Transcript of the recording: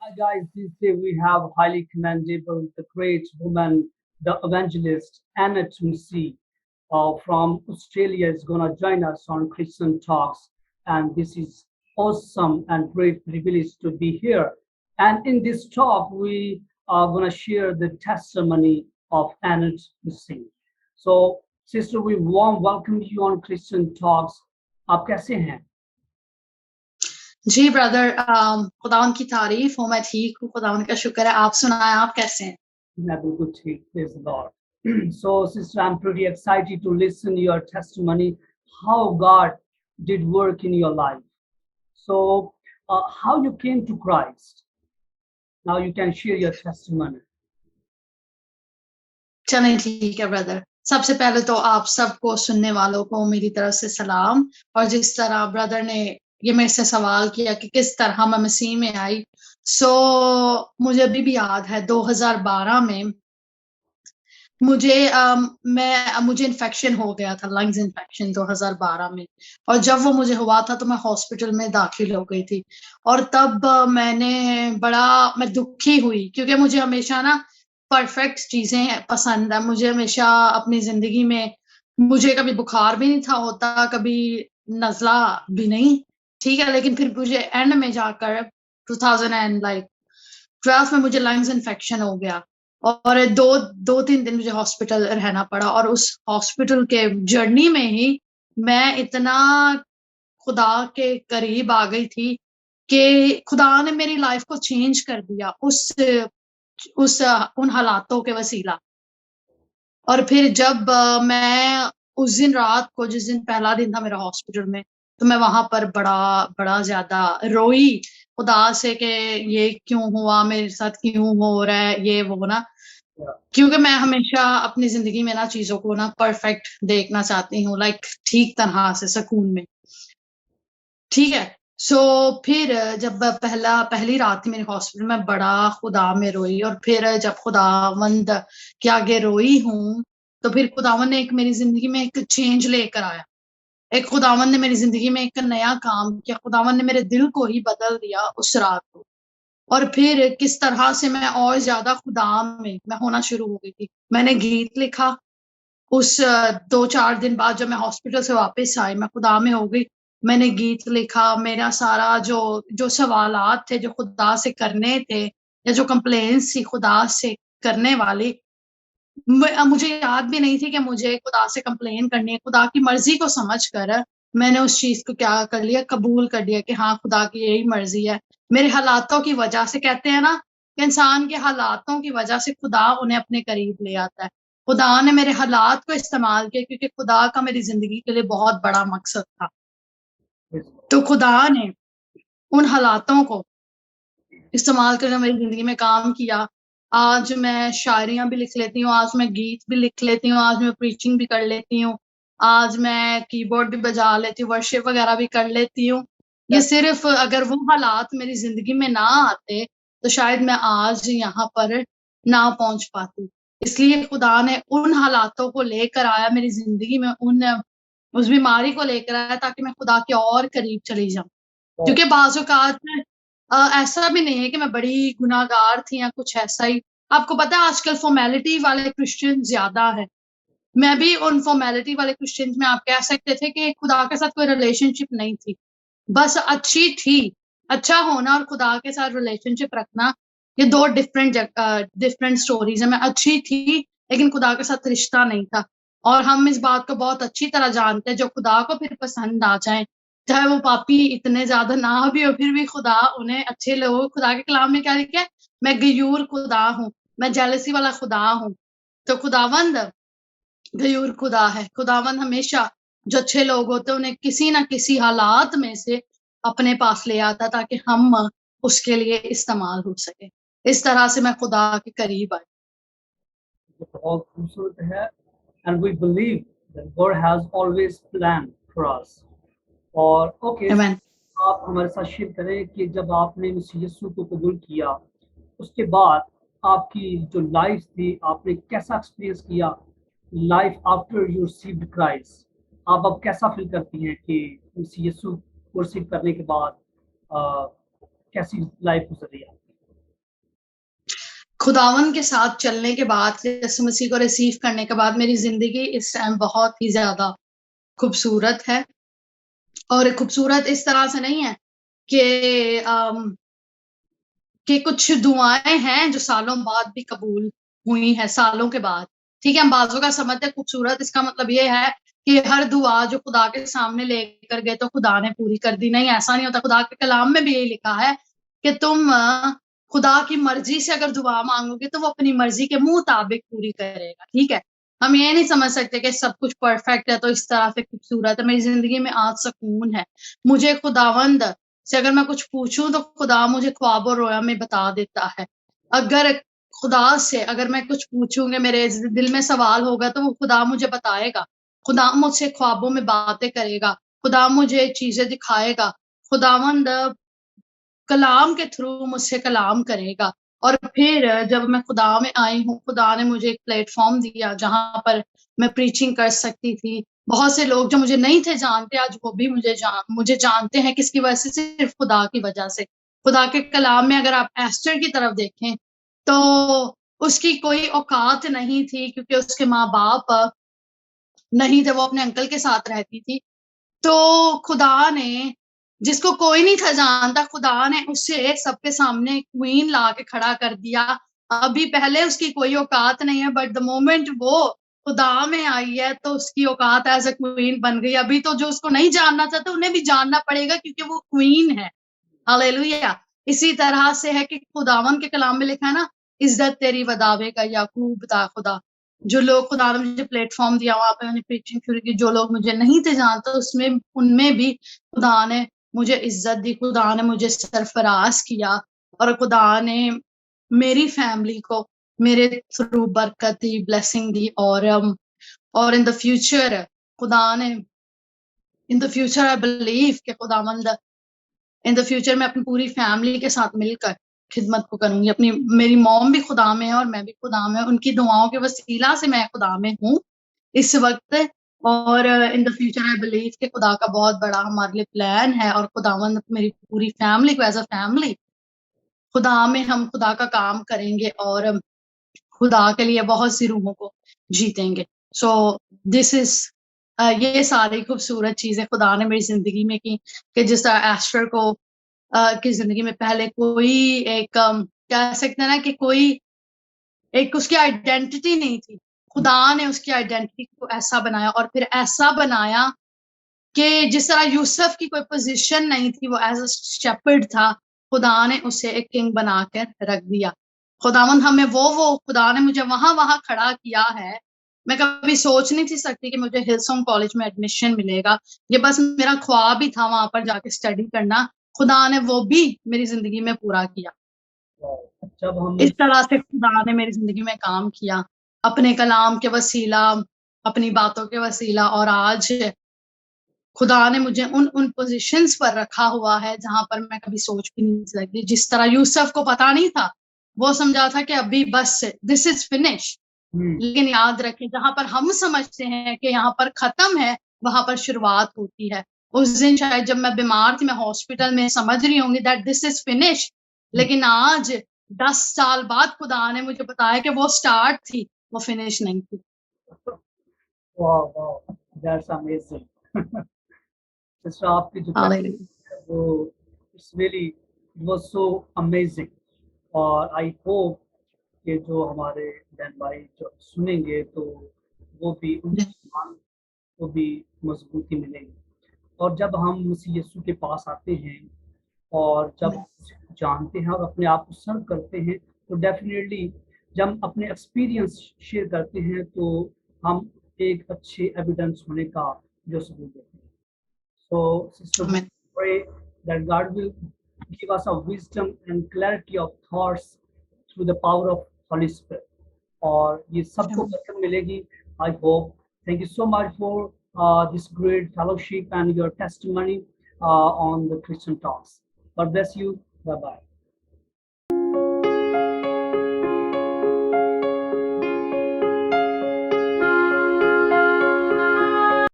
Hi guys, this day we have highly commendable, the great woman, the evangelist Anna Tumsi from Australia is gonna join us on Christian Talks, and this is awesome and great privilege to be here. And in this talk, we are gonna share the testimony of Anna Tumsi. So, sister, we warm welcome you on Christian Talks. आप कैसे हैं? जी brother, खुदावन की तारीफ हो, मैं ठीक हूँ। खुदावन का शुक्र है। आप सुनाएं, आप कैसे हैं? Yeah, good to praise the Lord. So, sister, I'm pretty excited to listen your testimony, how God did work in your life. So, how you came to Christ. Now you can share your testimony. चलें, ठीक है brother. सबसे पहले तो आप सबको, सुनने वालों को मेरी तरफ से सलाम। और जिस तरह ब्रदर ने ये मेरे से सवाल किया कि किस तरह मैं मसीह में आई, मुझे अभी भी याद है 2012 में मुझे इन्फेक्शन हो गया था, लंग्स इन्फेक्शन 2012 में। और जब वो मुझे हुआ था तो मैं हॉस्पिटल में दाखिल हो गई थी। और तब मैं दुखी हुई, क्योंकि मुझे हमेशा ना परफेक्ट चीजें पसंद है। मुझे हमेशा अपनी जिंदगी में मुझे कभी बुखार भी नहीं था होता, कभी नजला भी नहीं, ठीक है। लेकिन फिर मुझे एंड में जाकर 2012 में मुझे लंग्स इन्फेक्शन हो गया और दो तीन दिन मुझे हॉस्पिटल रहना पड़ा। और उस हॉस्पिटल के जर्नी में ही मैं इतना खुदा के करीब आ गई थी कि खुदा ने मेरी लाइफ को चेंज कर दिया उन हालातों के वसीला। और फिर जब मैं उस दिन रात को, जिस दिन पहला दिन था मेरा हॉस्पिटल में, तो मैं वहां पर बड़ा ज्यादा रोई खुदा से कि ये क्यों हुआ मेरे साथ, क्यों हो रहा है ये वो ना। क्योंकि मैं हमेशा अपनी जिंदगी में ना चीजों को ना परफेक्ट देखना चाहती हूँ, लाइक ठीक तरह से सुकून में, ठीक है। फिर जब पहली रात थी मेरे हॉस्पिटल में, बड़ा खुदा में रोई। और फिर जब खुदावंद के आगे रोई हूँ, तो फिर खुदावंद ने मेरी जिंदगी में एक चेंज लेकर आया। एक खुदावंद ने मेरी जिंदगी में एक नया काम किया। खुदावंद ने मेरे दिल को ही बदल दिया उस रात को। और फिर किस तरह से मैं और ज्यादा खुदा में मैं होना शुरू हो गई थी। मैंने गीत लिखा। उस 2-4 दिन बाद जब मैं हॉस्पिटल से वापस आई, मैं खुदा में हो गई। मैंने गीत लिखा। मेरा सारा जो सवालात थे, जो खुदा से करने थे, या जो कंप्लेंट्स थी खुदा से करने वाली, मुझे याद भी नहीं थी कि मुझे खुदा से कंप्लेन करनी है। खुदा की मर्जी को समझकर मैंने उस चीज को क्या कर लिया, कबूल कर लिया कि हाँ, खुदा की यही मर्जी है। मेरे हालातों की वजह से, कहते हैं ना कि इंसान के हालातों की वजह से खुदा उन्हें अपने करीब ले आता है। खुदा ने मेरे हालात को इस्तेमाल किया, क्योंकि खुदा का मेरी जिंदगी के लिए बहुत बड़ा मकसद था। तो खुदा ने उन हालातों को इस्तेमाल करके मेरी जिंदगी में काम किया। आज मैं शायरियां भी लिख लेती हूँ, आज मैं गीत भी लिख लेती हूँ, आज मैं प्रीचिंग भी कर लेती हूँ, आज मैं कीबोर्ड भी बजा लेती हूँ, वर्शिप वगैरह भी कर लेती हूँ। ये सिर्फ अगर वो हालात मेरी जिंदगी में ना आते तो शायद मैं आज यहाँ पर ना पहुंच पाती। इसलिए खुदा ने उन हालातों को लेकर आया मेरी जिंदगी में, उस बीमारी को लेकर आया, ताकि मैं खुदा के और करीब चली जाऊं। क्योंकि बाज़ औक़ात ऐसा भी नहीं है कि मैं बड़ी गुनाहगार थी या कुछ ऐसा ही। आपको पता है आजकल फ़ॉर्मेलिटी वाले क्रिश्चियन ज़्यादा है। मैं भी उन फ़ॉर्मेलिटी वाले क्रिश्चियंस में, आप कह सकते थे कि खुदा के साथ कोई रिलेशनशिप नहीं थी। बस अच्छी थी। अच्छा होना और खुदा के साथ रिलेशनशिप रखना, ये 2 डिफरेंट स्टोरीज़ हैं। मैं अच्छी थी, लेकिन खुदा के साथ रिश्ता नहीं था। और हम इस बात को बहुत अच्छी तरह जानते हैं, जो खुदा को फिर पसंद आ जाएँ, चाहे वो पापी इतने ज़्यादा ना भी हो, फिर भी खुदा उन्हें अच्छे लोग, खुदा के कलाम में क्या लिखा है? मैं गयूर खुदा हूँ, मैं जेलसी वाला खुदा हूँ। तो खुदावंद गयूर खुदा है। खुदावंद हमेशा जो अच्छे लोग होते हैं, उन्हें किसी न किसी हालात में से अपने पास ले आता, ताकि हम उसके लिए इस्तेमाल हो सके। इस तरह से मैं खुदा के करीब आई। बहुत खूबसूरत है, and we believe that God has always planned for us. और ओके, आमीन। आप हमारे साथ शेयर करें कि जब आपने मसीह यीशु को कबूल किया, उसके बाद आपकी जो लाइफ थी, आपने कैसा एक्सपीरियंस किया? Life after you received Christ, आप अब कैसा फील करती हैं कि मसीह यीशु को रिसीव करने के बाद कैसी लाइफ गुजर रही है? खुदावन के साथ चलने के बाद, यीशु मसीह को रिसीव करने के बाद मेरी ज़िंदगी इस टाइम बहुत ही ज़्यादा खूबसूरत है। और खूबसूरत इस तरह से नहीं है कि कुछ दुआएँ हैं जो सालों बाद भी कबूल हुई हैं, सालों के बाद। ठीक है, हम बाज़ों का समझते हैं खूबसूरत, इसका मतलब ये है कि हर दुआ जो खुदा के सामने लेकर गए तो खुदा ने पूरी कर दी। नहीं, ऐसा नहीं होता। खुदा के कलाम में भी यही लिखा है कि तुम खुदा की मर्ज़ी से अगर दुआ माँगोगे तो वो अपनी मर्ज़ी के मुताबिक पूरी करेगा, ठीक है? हम ये नहीं समझ सकते कि सब कुछ परफ़ेक्ट है तो इस तरह से खूबसूरत है। मेरी ज़िंदगी में आज सुकून है। मुझे खुदावंद से अगर मैं कुछ पूछूँ तो खुदा मुझे ख्वाब और रोया में बता देता है। अगर खुदा से अगर मैं कुछ पूछूँगी, मेरे दिल में सवाल होगा तो वो खुदा मुझे बताएगा। खुदा मुझसे ख्वाबों में बातें करेगा, खुदा मुझे चीज़ें दिखाएगा, खुदावंद कलाम के थ्रू मुझसे कलाम करेगा। और फिर जब मैं खुदा में आई हूँ, खुदा ने मुझे एक प्लेटफ़ॉर्म दिया जहाँ पर मैं प्रीचिंग कर सकती थी। बहुत से लोग जो मुझे नहीं थे जानते, आज वो भी मुझे जानते हैं, किसकी वजह से? सिर्फ़ खुदा की वजह से। खुदा के कलाम में अगर आप एस्टर की तरफ देखें, तो उसकी कोई औकात नहीं थी क्योंकि उसके माँ-बाप नहीं थे, वो अपने अंकल के साथ रहती थी। तो खुदा ने, जिसको कोई नहीं था जानता, खुदा ने उसे सबके सामने क्वीन ला के खड़ा कर दिया। अभी पहले उसकी कोई औकात नहीं है, बट द मोमेंट वो खुदा में आई है तो उसकी औकात एज़ अ क्वीन बन गई। अभी तो जो उसको नहीं जानना चाहते उन्हें भी जानना पड़ेगा क्योंकि वो क्वीन है। हालेलुया! इसी तरह से है कि खुदावन के कलाम में लिखा है ना, इज़्ज़त तेरी वदावेगा याकूब दा खुदा। जो लोग, खुदा ने मुझे प्लेटफ़ॉर्म दिया, वहाँ पे मैंने प्रीचिंग शुरू की, जो लोग मुझे नहीं थे जानते उसमें उनमें भी खुदा ने मुझे इज़्ज़त दी, खुदा ने मुझे सरफ़राज़ किया और खुदा ने मेरी फैमिली को मेरे थ्रू बरकत दी, ब्लेसिंग दी। और इन द फ्यूचर खुदा ने in the future I believe कि खुदावंद इन द फ्यूचर मैं अपनी पूरी फैमिली के साथ मिलकर खिदमत को करूँगी। मेरी मॉम भी खुदा में है और मैं भी खुदा में, उनकी दुआओं के वसीला से मैं खुदा में हूँ इस वक़्त। और in the future I believe कि खुदा का बहुत बड़ा हमारे लिए प्लान है और खुदावंद मेरी पूरी फैमिली को एज़ अ फैमिली खुदा में हम खुदा का काम करेंगे और खुदा के लिए बहुत सी रूहों को जीतेंगे। सो दिस इज़ ये सारी खूबसूरत चीज़ें खुदा ने मेरी ज़िंदगी में की कि जिस तरह एस्टर को की ज़िंदगी में पहले कोई एक कह सकते हैं ना कि कोई एक उसकी आइडेंटिटी नहीं थी। खुदा ने उसकी आइडेंटिटी को ऐसा बनाया और फिर ऐसा बनाया कि जिस तरह यूसुफ की कोई पोज़ीशन नहीं थी, वो एज़ अ शेपर्ड था, खुदा ने उसे एक किंग बनाकर रख दिया। खुदावंद हमें वो खुदा ने मुझे वहाँ-वहाँ खड़ा किया है। मैं कभी सोच नहीं थी सकती कि मुझे हिलसॉन्ग कॉलेज में एडमिशन मिलेगा। ये बस मेरा ख्वाब ही था वहाँ पर जाके स्टडी करना। खुदा ने वो भी मेरी ज़िंदगी में पूरा किया। जब हम इस तरह से खुदा ने मेरी ज़िंदगी में काम किया, अपने कलाम के वसीला, अपनी बातों के वसीला। और आज खुदा ने मुझे उन पोज़ीशंस पर रखा हुआ है जहाँ पर मैं कभी सोच भी नहीं सकती। जिस तरह यूसुफ को पता नहीं था, वो समझा था कि अभी बस दिस इज़ फिनिश। हुँ, लेकिन याद रखें, जहाँ पर हम समझते हैं कि यहाँ पर ख़त्म है, वहाँ पर शुरुआत होती है। उस दिन शायद जब मैं बीमार थी, मैं हॉस्पिटल में समझ रही होंगी दैट दिस इज़ फिनिश, हुँ, लेकिन आज 10 साल बाद खुदा ने मुझे बताया कि वो स्टार्ट थी, वो फिनिश नहीं थी। वाह! वाह! That's amazing. सिस्टर आपकी जो हालेलुया। टेस्टिमनी है वो it's really it was so amazing और आई होप कि जो हमारे बहन भाई जो सुनेंगे तो वो भी उनकी ईमान को भी मज़बूती मिलेगी। और जब हम मसीह यीशु के पास आते हैं और जब उसे जानते हैं और अपने आप को सर्व करते हैं, तो डेफ़िनिटली जब हम अपने एक्सपीरियंस शेयर करते हैं, तो हम एक अच्छे एविडेंस होने का जो सबूत देते हैं। So, Sister, we आमीन। pray that God will give us a wisdom and clarity of thoughts through the power of Holy Spirit. और ये सबको आमीन। बरकत मिलेगी, I hope. Thank you so much for this great fellowship and your testimony on the Christian Talks. God bless you. Bye bye.